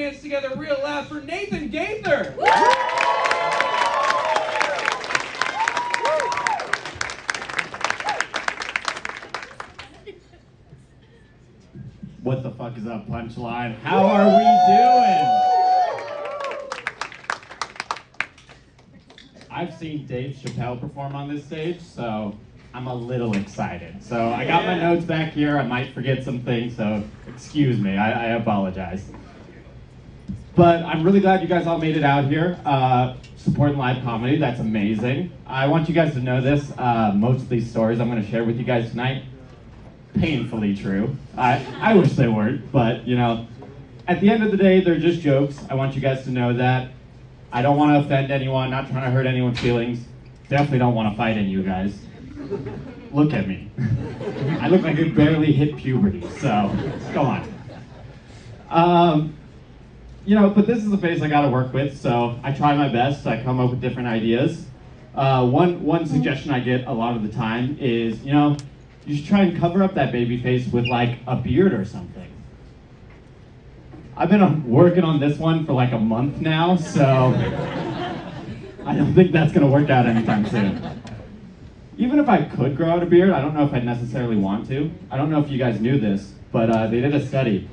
hands together real loud for Nathan Gaither. What the fuck is up, Punchline? How are we doing? I've seen Dave Chapelle perform on this stage, so I'm a little excited. So I got my notes back here. I might forget some things, so excuse me. I apologize. But I'm really glad you guys all made it out here, supporting live comedy. That's amazing. I want you guys to know this. Most of these stories I'm going to share with you guys tonight, painfully true. I wish they weren't, but you know, at the end of the day, they're just jokes. I want you guys to know that. I don't want to offend anyone, not trying to hurt anyone's feelings. Definitely don't want to fight any of you guys. Look at me. I look like I barely hit puberty, so go on. You know, but this is the face I got to work with, so I try my best. I come up with different ideas. One suggestion I get a lot of the time is, you know, you should try and cover up that baby face with like a beard or something. I've been working on this one for like a month now, so I don't think that's gonna work out anytime soon. Even if I could grow out a beard, I don't know if I'd necessarily want to. I don't know if you guys knew this, but they did a study.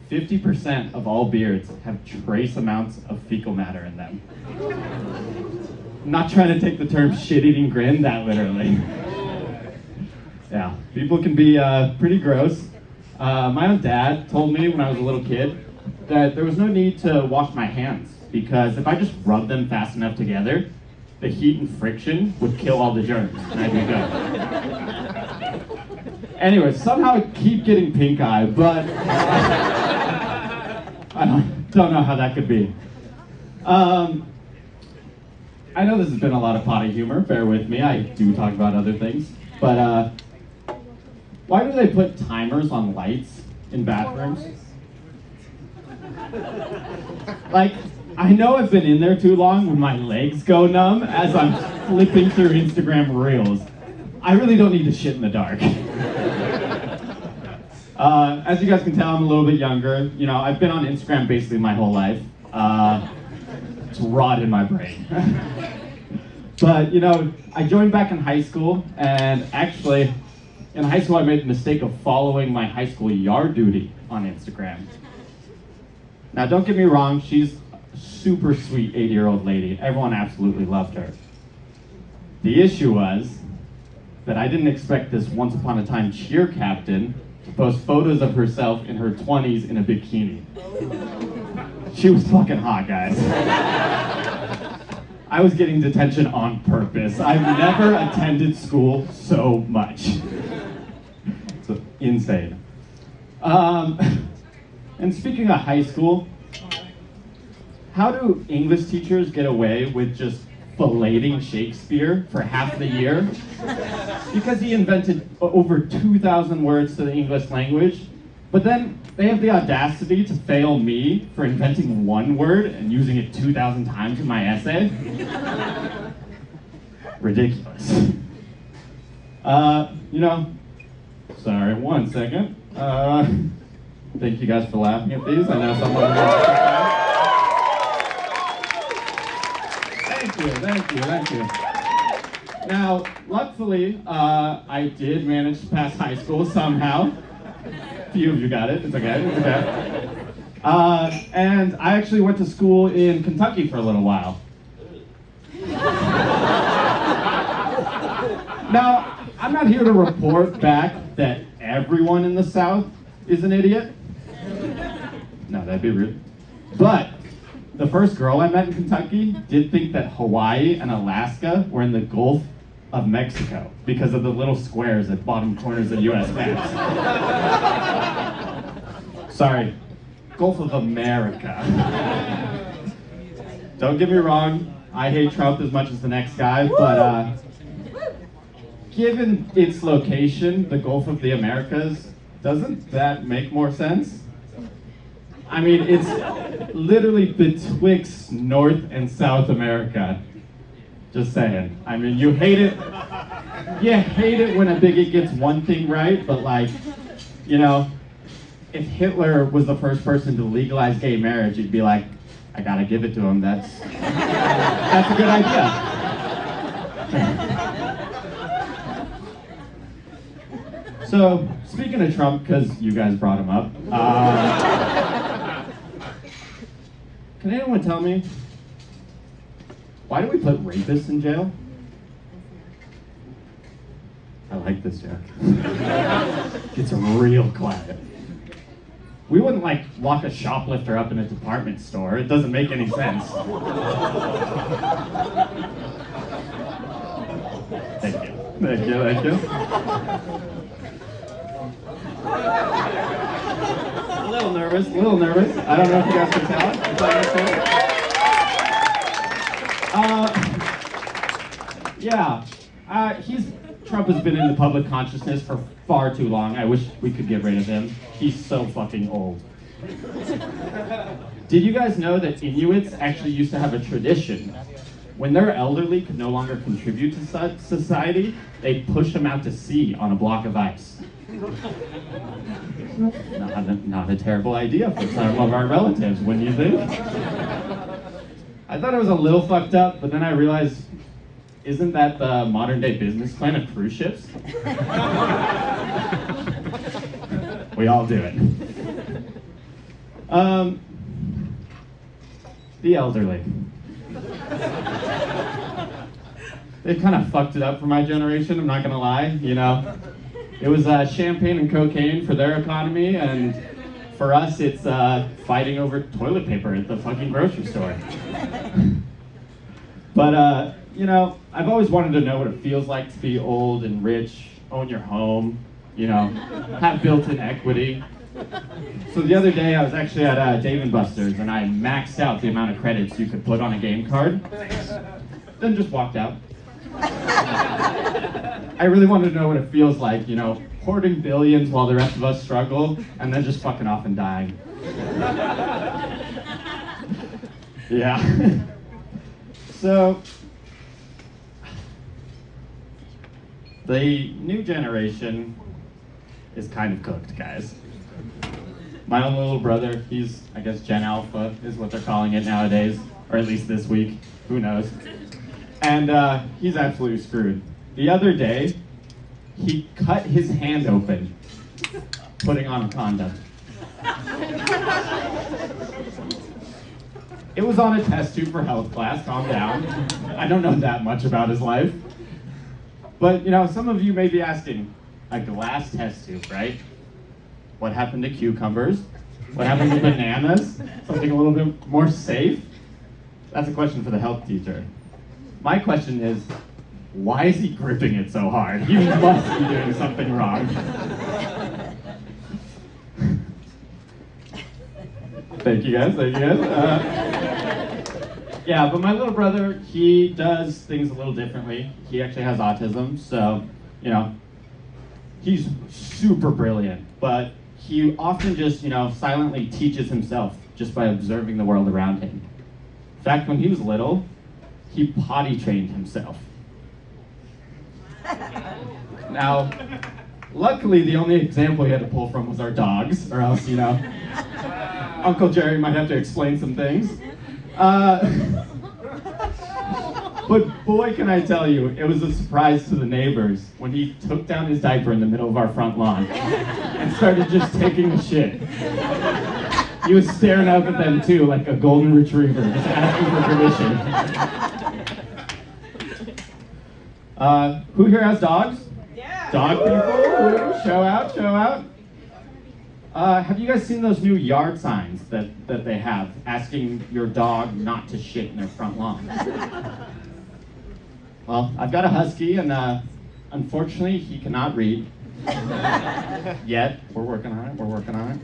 50% of all beards have trace amounts of fecal matter in them. I'm not trying to take the term shit-eating grin that literally. Yeah, people can be pretty gross. My own dad told me when I was a little kid that there was no need to wash my hands because if I just rubbed them fast enough together, the heat and friction would kill all the germs and I'd be good. Anyway, somehow I keep getting pink eye, but I don't know how that could be. I know this has been a lot of potty humor, bear with me, I do talk about other things, but why do they put timers on lights in bathrooms? Like, I know I've been in there too long when my legs go numb as I'm flipping through Instagram Reels. I really don't need to shit in the dark. As you guys can tell, I'm a little bit younger. You know, I've been on Instagram basically my whole life. It's rot in my brain. But, you know, I joined back in high school, and actually, in high school I made the mistake of following my high school yard duty on Instagram. Now, don't get me wrong, she's a super sweet 80-year-old lady. Everyone absolutely loved her. The issue was that I didn't expect this once upon a time cheer captain to post photos of herself in her 20s in a bikini. She was fucking hot, guys. I was getting detention on purpose. I've never attended school so much. It's insane. And speaking of high school, how do English teachers get away with just filleting Shakespeare for half the year? Because he invented over 2,000 words to the English language, but then they have the audacity to fail me for inventing one word and using it 2,000 times in my essay? Ridiculous. You know, sorry, one second. Thank you guys for laughing at these. I know some of you. Thank you. Now, luckily, I did manage to pass high school somehow. A few of you got it. It's okay. And I actually went to school in Kentucky for a little while. Now, I'm not here to report back that everyone in the South is an idiot. No, that'd be rude. But the first girl I met in Kentucky did think that Hawaii and Alaska were in the Gulf of Mexico because of the little squares at bottom corners of US maps. Sorry, Gulf of America. Don't get me wrong, I hate Trump as much as the next guy, but given its location, the Gulf of the Americas, doesn't that make more sense? I mean, it's literally betwixt North and South America. Just saying. I mean, you hate it when a bigot gets one thing right, but like, you know, if Hitler was the first person to legalize gay marriage, you'd be like, I gotta give it to him. That's a good idea. So, speaking of Trump, because you guys brought him up, can anyone tell me, why do we put rapists in jail? I like this joke. It's real quiet. We wouldn't lock a shoplifter up in a department store. It doesn't make any sense. Thank you. Thank you, thank you. A little nervous. I don't know if you guys can tell. Trump has been in the public consciousness for far too long. I wish we could get rid of him. He's so fucking old. Did you guys know that Inuits actually used to have a tradition? When their elderly could no longer contribute to society, they'd push them out to sea on a block of ice. Not a terrible idea for some of our relatives, wouldn't you think? I thought it was a little fucked up, but then I realized, isn't that the modern day business plan of cruise ships? We all do it. The elderly. They kind of fucked it up for my generation, I'm not gonna lie, you know. It was champagne and cocaine for their economy, and for us it's fighting over toilet paper at the fucking grocery store. But, you know, I've always wanted to know what it feels like to be old and rich, own your home, you know, have built-in equity. So the other day I was actually at Dave & Buster's and I maxed out the amount of credits you could put on a game card, then just walked out. I really wanted to know what it feels like, you know, hoarding billions while the rest of us struggle, and then just fucking off and dying. Yeah. So, the new generation is kind of cooked, guys. My own little brother, he's, I guess, Gen Alpha is what they're calling it nowadays, or at least this week, who knows. And he's absolutely screwed. The other day, he cut his hand open, putting on a condom. It was on a test tube for health class, calm down. I don't know that much about his life. But, you know, some of you may be asking, a glass test tube, right? What happened to cucumbers? What happened to bananas? Something a little bit more safe? That's a question for the health teacher. My question is, why is he gripping it so hard? He must be doing something wrong. Thank you guys. Yeah, but my little brother, he does things a little differently. He actually has autism, so, you know, he's super brilliant, but he often just, you know, silently teaches himself just by observing the world around him. In fact, when he was little, he potty trained himself. Now, luckily, the only example he had to pull from was our dogs, or else, you know, Uncle Jerry might have to explain some things. But boy, can I tell you, it was a surprise to the neighbors when he took down his diaper in the middle of our front lawn and started just taking a shit. He was staring up at them too, like a golden retriever, just asking for permission. Who here has dogs? Yeah. Dog people? Show out. Have you guys seen those new yard signs that they have asking your dog not to shit in their front lawn? Well, I've got a husky, and unfortunately, he cannot read. Yet. We're working on it.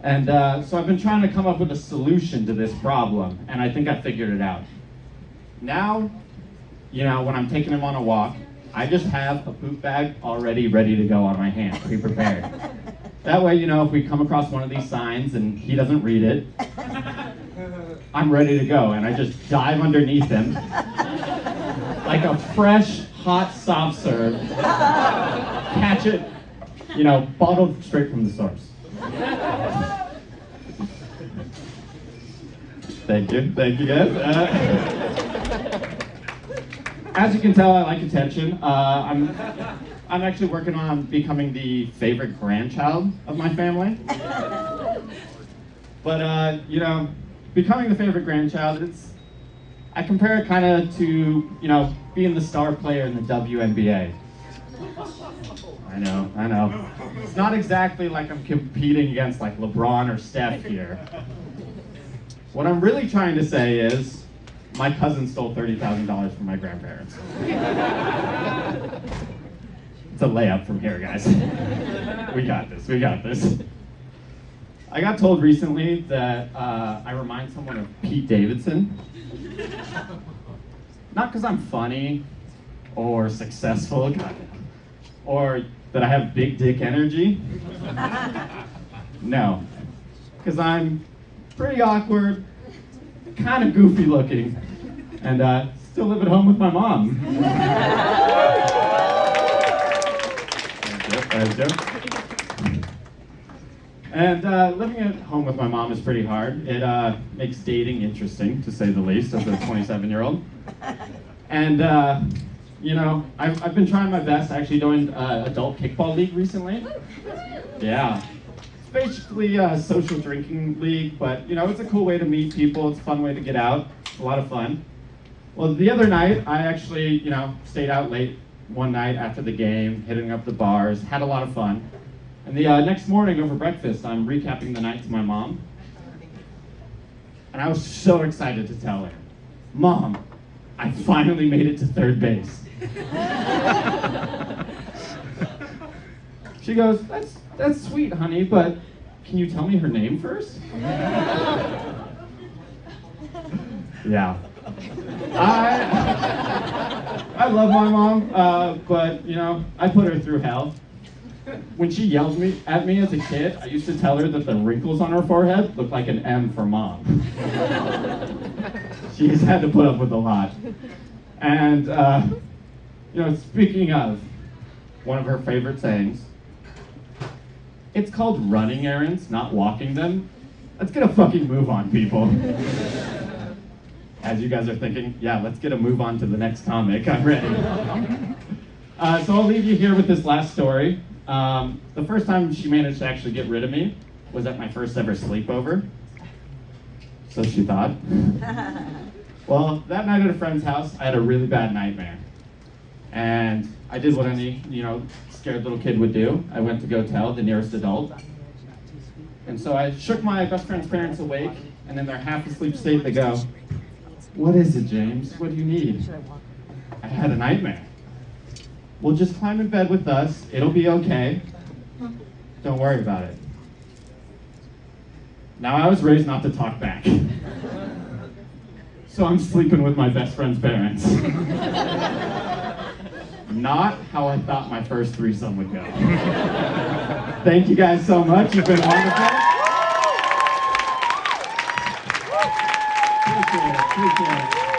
And so I've been trying to come up with a solution to this problem, and I think I figured it out. Now, you know, when I'm taking him on a walk, I just have a poop bag already ready to go on my hand, pre-prepared. That way, you know, if we come across one of these signs and he doesn't read it, I'm ready to go, and I just dive underneath him like a fresh, hot soft serve, catch it, you know, bottled straight from the source. Thank you guys. As you can tell, I like attention. I'm actually working on becoming the favorite grandchild of my family. But becoming the favorite grandchild, I compare it kind of to being the star player in the WNBA. I know. It's not exactly like I'm competing against like LeBron or Steph here. What I'm really trying to say is, my cousin stole $30,000 from my grandparents. It's a layup from here, guys. We got this. I got told recently that I remind someone of Pete Davidson. Not because I'm funny or successful, or that I have big dick energy. No, because I'm pretty awkward, kind of goofy looking, and still live at home with my mom. Thank you. And living at home with my mom is pretty hard. It makes dating interesting, to say the least, as a 27-year-old. And I've been trying my best. I actually joined adult kickball league recently. Yeah. It's basically a social drinking league, but it's a cool way to meet people. It's a fun way to get out. It's a lot of fun. Well, the other night, I actually, stayed out late one night after the game, hitting up the bars, had a lot of fun. And the next morning over breakfast, I'm recapping the night to my mom. And I was so excited to tell her, Mom, I finally made it to third base. She goes, that's sweet, honey, but can you tell me her name first? Yeah. I love my mom, but I put her through hell. When she yelled at me as a kid, I used to tell her that the wrinkles on her forehead looked like an M for mom. She's had to put up with a lot. And speaking of one of her favorite sayings, it's called running errands, not walking them. Let's get a fucking move on, people. As you guys are thinking, yeah, let's get a move on to the next comic. I'm ready. So I'll leave you here with this last story. The first time she managed to actually get rid of me was at my first ever sleepover. So she thought. Well, that night at a friend's house, I had a really bad nightmare. And I did what any, scared little kid would do. I went to go tell the nearest adult. And so I shook my best friend's parents awake, and in their half-asleep state, they go, "What is it, James? What do you need?" I had a nightmare. "Well, just climb in bed with us. It'll be okay. Don't worry about it." Now, I was raised not to talk back. So I'm sleeping with my best friend's parents. Not how I thought my first threesome would go. Thank you guys so much. You've been wonderful. Appreciate it.